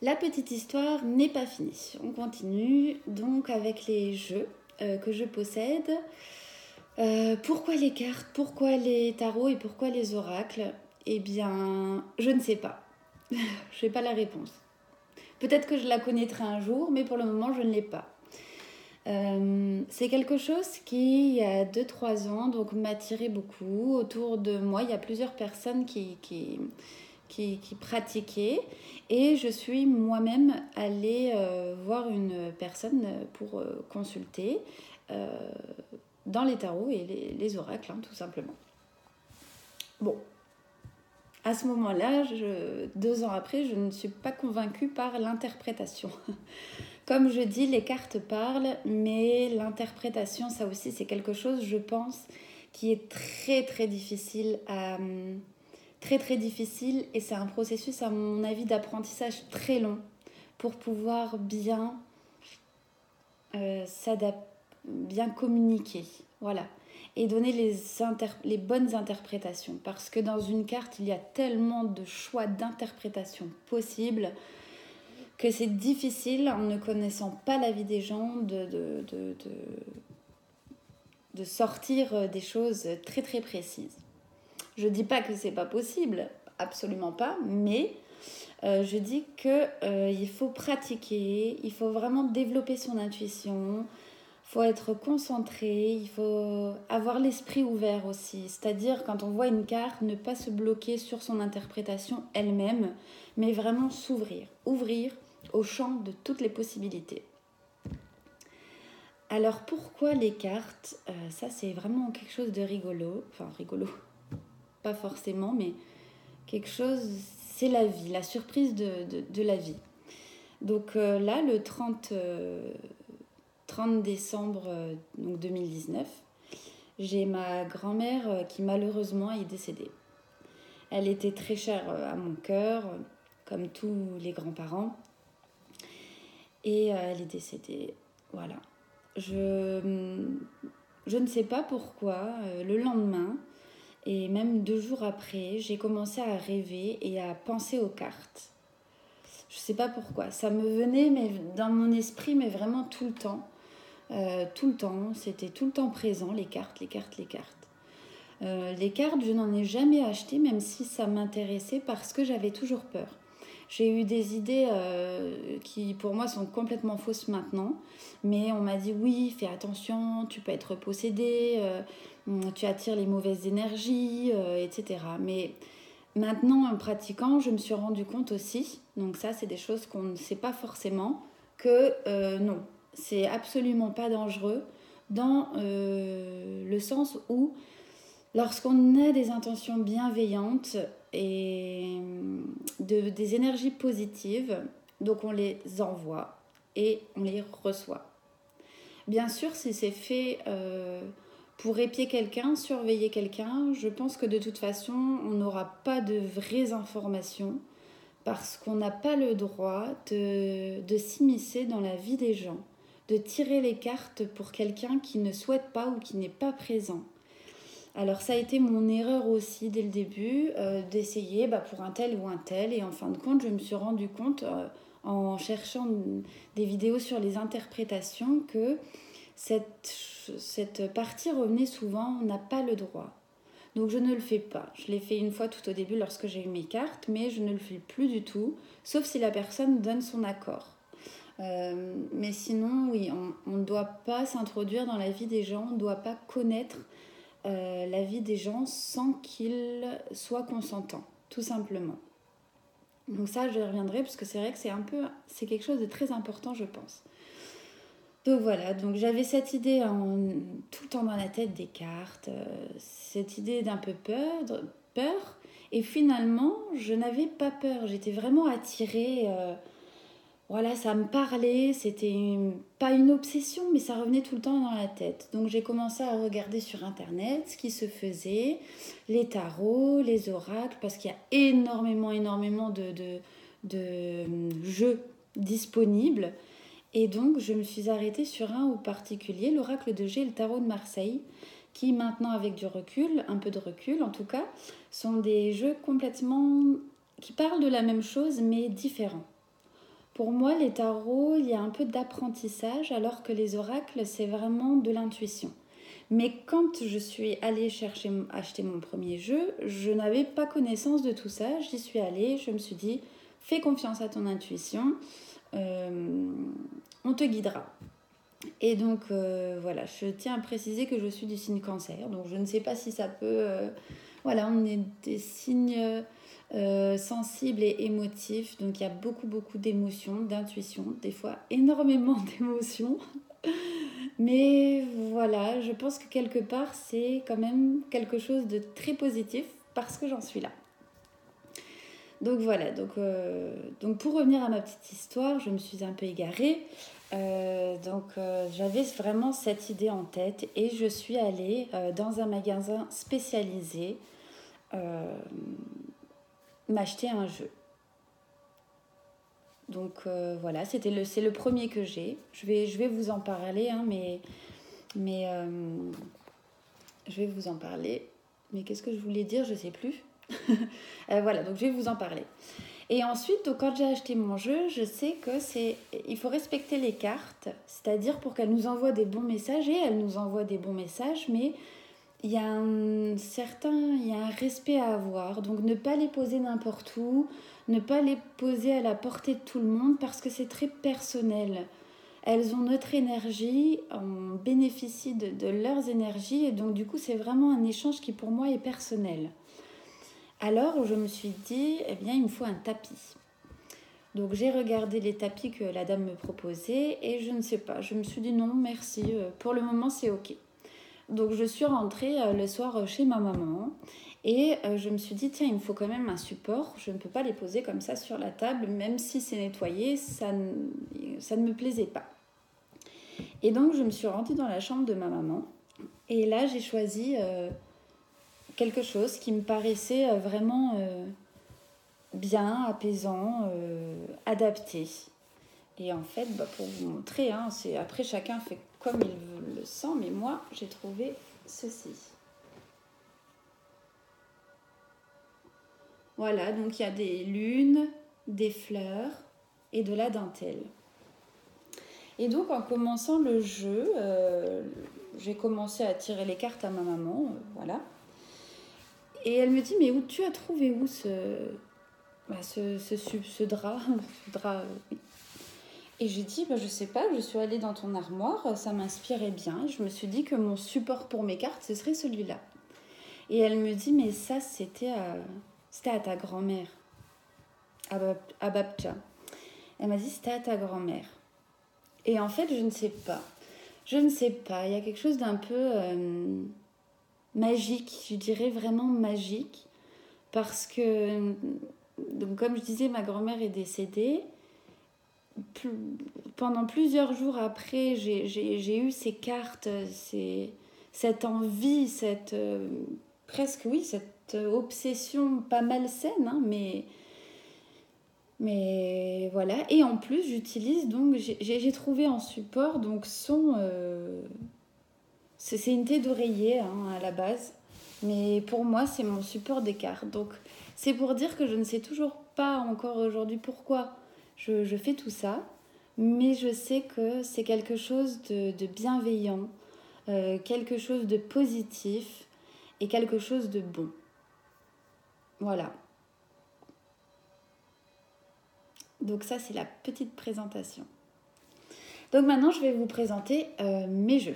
La petite histoire n'est pas finie. On continue donc avec les jeux que je possède. Pourquoi les cartes, pourquoi les tarots et pourquoi les oracles? Eh bien, je ne sais pas. Je n'ai pas la réponse. Peut-être que je la connaîtrai un jour, mais pour le moment, je ne l'ai pas. C'est quelque chose qui, il y a 2-3 ans, donc m'attirait beaucoup. Autour de moi, il y a plusieurs personnes qui pratiquaient. Et je suis moi-même allée voir une personne pour consulter dans les tarots et les oracles, hein, tout simplement. Bon, à ce moment-là, 2 ans après, je ne suis pas convaincue par l'interprétation. Comme je dis, les cartes parlent, mais l'interprétation, ça aussi, c'est quelque chose, je pense, qui est très, très difficile très, très difficile. Et c'est un processus, à mon avis, d'apprentissage très long pour pouvoir bien bien communiquer. Voilà. Et donner les bonnes interprétations. Parce que dans une carte, il y a tellement de choix d'interprétation possibles que c'est difficile, en ne connaissant pas la vie des gens, de sortir des choses très très précises. Je dis pas que c'est pas possible, absolument pas, mais je dis que il faut pratiquer, il faut vraiment développer son intuition, il faut être concentré, il faut avoir l'esprit ouvert aussi. C'est-à-dire, quand on voit une carte, ne pas se bloquer sur son interprétation elle-même, mais vraiment s'ouvrir, ouvrir au champ de toutes les possibilités. Alors pourquoi les cartes? Ça c'est vraiment quelque chose de rigolo, enfin rigolo, pas forcément, mais quelque chose, c'est la vie, la surprise de la vie. Donc là, le 30 décembre donc 2019, j'ai ma grand-mère qui malheureusement est décédée. Elle était très chère à mon cœur, comme tous les grands-parents. Et elle est décédée. Voilà. Je ne sais pas pourquoi, le lendemain, et même 2 jours après, j'ai commencé à rêver et à penser aux cartes. Je ne sais pas pourquoi. Ça me venait mais dans mon esprit, mais vraiment tout le temps. Tout le temps, c'était tout le temps présent, les cartes, les cartes, les cartes. Les cartes, je n'en ai jamais acheté, même si ça m'intéressait, parce que j'avais toujours peur. J'ai eu des idées qui, pour moi, sont complètement fausses maintenant. Mais on m'a dit, oui, fais attention, tu peux être possédé, tu attires les mauvaises énergies, etc. Mais maintenant, en pratiquant, je me suis rendu compte aussi, donc ça, c'est des choses qu'on ne sait pas forcément, que non, c'est absolument pas dangereux dans le sens où lorsqu'on a des intentions bienveillantes et des énergies positives, donc on les envoie et on les reçoit. Bien sûr, si c'est fait pour épier quelqu'un, surveiller quelqu'un, je pense que de toute façon, on n'aura pas de vraies informations parce qu'on n'a pas le droit de s'immiscer dans la vie des gens, de tirer les cartes pour quelqu'un qui ne souhaite pas ou qui n'est pas présent. Alors ça a été mon erreur aussi dès le début, d'essayer pour un tel ou un tel. Et en fin de compte, je me suis rendu compte en cherchant des vidéos sur les interprétations que cette partie revenait souvent, on n'a pas le droit. Donc je ne le fais pas. Je l'ai fait une fois tout au début lorsque j'ai eu mes cartes, mais je ne le fais plus du tout, sauf si la personne donne son accord. Mais sinon, oui, on ne doit pas s'introduire dans la vie des gens, on ne doit pas connaître la vie des gens sans qu'ils soient consentants, tout simplement. Donc ça, je reviendrai parce que c'est vrai que c'est quelque chose de très important, je pense. Donc voilà, donc j'avais cette idée tout le temps dans la tête des cartes, cette idée d'un peu peur, et finalement, je n'avais pas peur, j'étais vraiment attirée. Voilà, ça me parlait, c'était pas une obsession, mais ça revenait tout le temps dans la tête. Donc j'ai commencé à regarder sur internet ce qui se faisait, les tarots, les oracles, parce qu'il y a énormément de jeux disponibles. Et donc je me suis arrêtée sur un en particulier, l'oracle de G et le tarot de Marseille, qui maintenant avec du recul, un peu de recul en tout cas, sont des jeux complètement qui parlent de la même chose mais différents. Pour moi, les tarots, il y a un peu d'apprentissage, alors que les oracles, c'est vraiment de l'intuition. Mais quand je suis allée acheter mon premier jeu, je n'avais pas connaissance de tout ça. J'y suis allée, je me suis dit, fais confiance à ton intuition, on te guidera. Et donc voilà, je tiens à préciser que je suis du signe cancer, donc je ne sais pas si ça peut... voilà, on est des signes sensibles et émotifs, donc il y a beaucoup d'émotions, d'intuition, des fois énormément d'émotions. Mais voilà, je pense que quelque part c'est quand même quelque chose de très positif parce que j'en suis là. Donc voilà, donc pour revenir à ma petite histoire, je me suis un peu égarée. J'avais vraiment cette idée en tête et je suis allée dans un magasin spécialisé m'acheter un jeu. Donc voilà, c'est le premier que j'ai. Je vais vous en parler, hein, mais je vais vous en parler. Mais qu'est-ce que je voulais dire? Je ne sais plus. Voilà, donc je vais vous en parler. Et ensuite, donc, quand j'ai acheté mon jeu, je sais il faut respecter les cartes, c'est-à-dire pour qu'elles nous envoient des bons messages, et elles nous envoient des bons messages, mais il y a un respect à avoir. Donc ne pas les poser n'importe où, ne pas les poser à la portée de tout le monde parce que c'est très personnel. Elles ont notre énergie, on bénéficie de leurs énergies et donc du coup c'est vraiment un échange qui pour moi est personnel. Alors je me suis dit, eh bien il me faut un tapis. Donc j'ai regardé les tapis que la dame me proposait et je ne sais pas, je me suis dit non merci, pour le moment c'est ok. Donc je suis rentrée le soir chez ma maman et je me suis dit tiens il me faut quand même un support, je ne peux pas les poser comme ça sur la table, même si c'est nettoyé, ça ne me plaisait pas. Et donc je me suis rendue dans la chambre de ma maman et là j'ai choisi quelque chose qui me paraissait vraiment bien, apaisant, adapté. Et en fait, pour vous montrer, hein, après chacun fait comme il le sent, mais moi j'ai trouvé ceci. Voilà, donc il y a des lunes, des fleurs et de la dentelle. Et donc en commençant le jeu, j'ai commencé à tirer les cartes à ma maman, voilà. Et elle me dit, mais où tu as trouvé où ce drap, ce drap, oui. Et j'ai dit, je sais pas, je suis allée dans ton armoire, ça m'inspirait bien. Je me suis dit que mon support pour mes cartes, ce serait celui-là. Et elle me dit, mais ça, c'était à ta grand-mère, à Babcha. Elle m'a dit, c'était à ta grand-mère. Et en fait, je ne sais pas. Je ne sais pas. Il y a quelque chose d'un peu magique, je dirais vraiment magique. Parce que, donc, comme je disais, ma grand-mère est décédée. Pendant plusieurs jours après, j'ai eu ces cartes, cette envie, presque, oui, cette obsession pas malsaine, hein, mais voilà. Et en plus, j'utilise, donc, j'ai trouvé en support, donc, c'est une thé d'oreiller, hein, à la base. Mais pour moi, c'est mon support des cartes. Donc, c'est pour dire que je ne sais toujours pas encore aujourd'hui pourquoi je fais tout ça. Mais je sais que c'est quelque chose de bienveillant, quelque chose de positif et quelque chose de bon. Voilà. Donc ça, c'est la petite présentation. Donc maintenant, je vais vous présenter mes jeux.